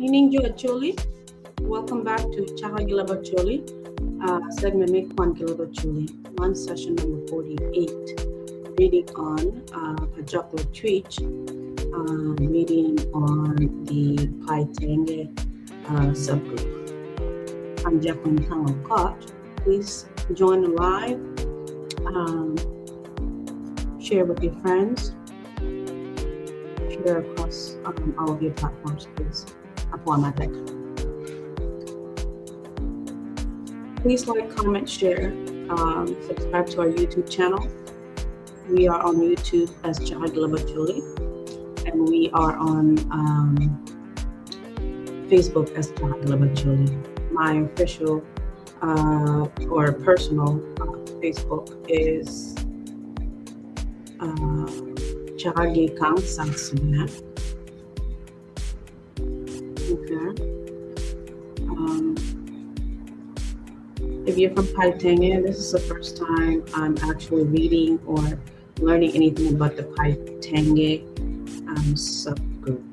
Meaning Leb Acholi. Welcome back to Chaka Leb Acholi, segment me Kwan Leb Acholi, one session number 48, reading on Pajok Lacuc, reading on the Paitenge subgroup. I'm Jacqueline Lacuc. Please join the live, share with your friends, share across all of your platforms, please. Please like, comment, share, subscribe to our YouTube channel. We are on YouTube as Chaka Leb Acholi, and we are on Facebook as Chaka Leb Acholi. My official or personal Facebook is Paitenge Subclan. Okay. If you're from Paitenge, this is the first time I'm actually reading or learning anything about the Paitenge subgroup.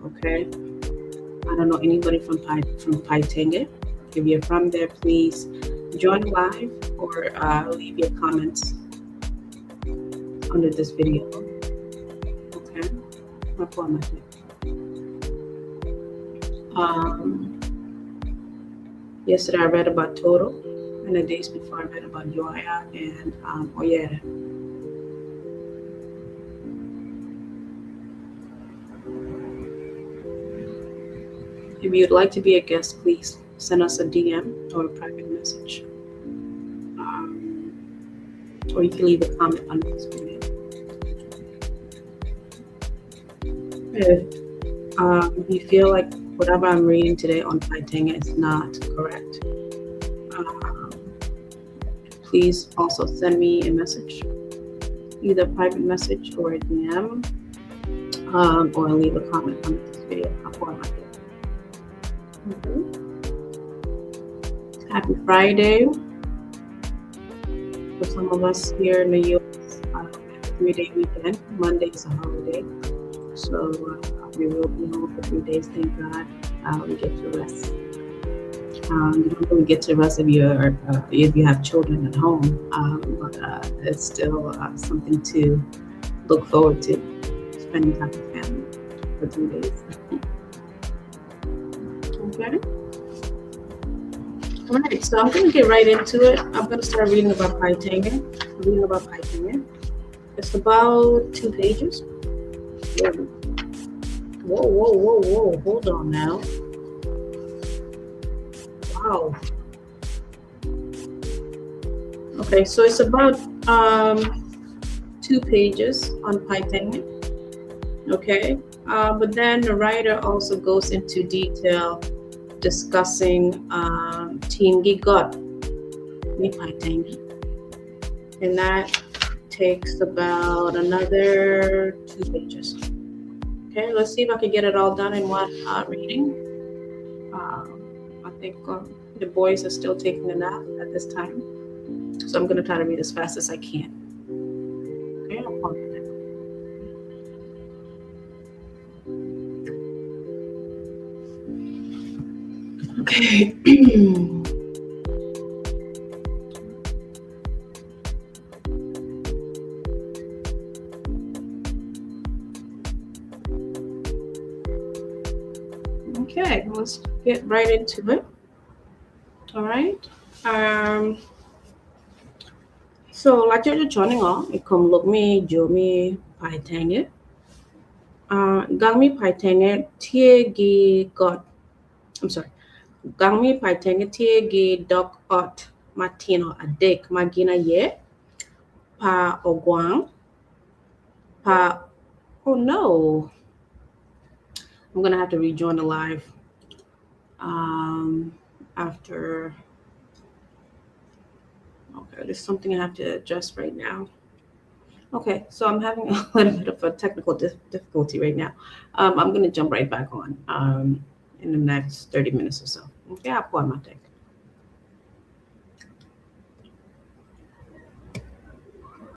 Okay. I don't know anybody from Paitenge. If you're from there, please join live or leave your comments under this video. Okay. Yesterday I read about Total, and the days before I read about Joya and Oyera. If you'd like to be a guest, please send us a DM or a private message. Or you can leave a comment under this video. If you feel like whatever I'm reading today on Paitenge is not correct, please also send me a message, either a private message or a DM, or leave a comment on this video. Happy Friday. For some of us here in the US, 3-day weekend. Monday is a holiday, so we will be home for 3 days. Thank God. We get to rest. You don't really get to rest if you have children at home, but it's still something to look forward to, spending time with family for 3 days. Okay. All right, so I'm going to get right into it. I'm going to start reading about Paitenge. It's about 2 pages. Whoa. Hold on now. Wow. Okay, so it's about 2 pages on Paitenge. Okay, but then the writer also goes into detail discussing Team Gigot ni Paitenge, and that takes about another 2 pages. Okay, let's see if I can get it all done in one reading. I think the boys are still taking a nap at this time, so I'm going to try to read as fast as I can. Okay, I'll pause it. Okay. Okay, let's get right into it. All right. So like you're joining on, it come look me, Jomi Paitenge. Gangmi Paitenge Tiegi got. I'm sorry. Gangmi Paitenge Tiegi Doc Ot Martino Adek Magina Ye Pa Ogwang Pa. Oh no. I'm gonna have to rejoin the live after. Okay, there's something I have to adjust right now. Okay, so I'm having a little bit of a technical difficulty right now. I'm gonna jump right back on in the next 30 minutes or so. Okay, I'll pour my deck.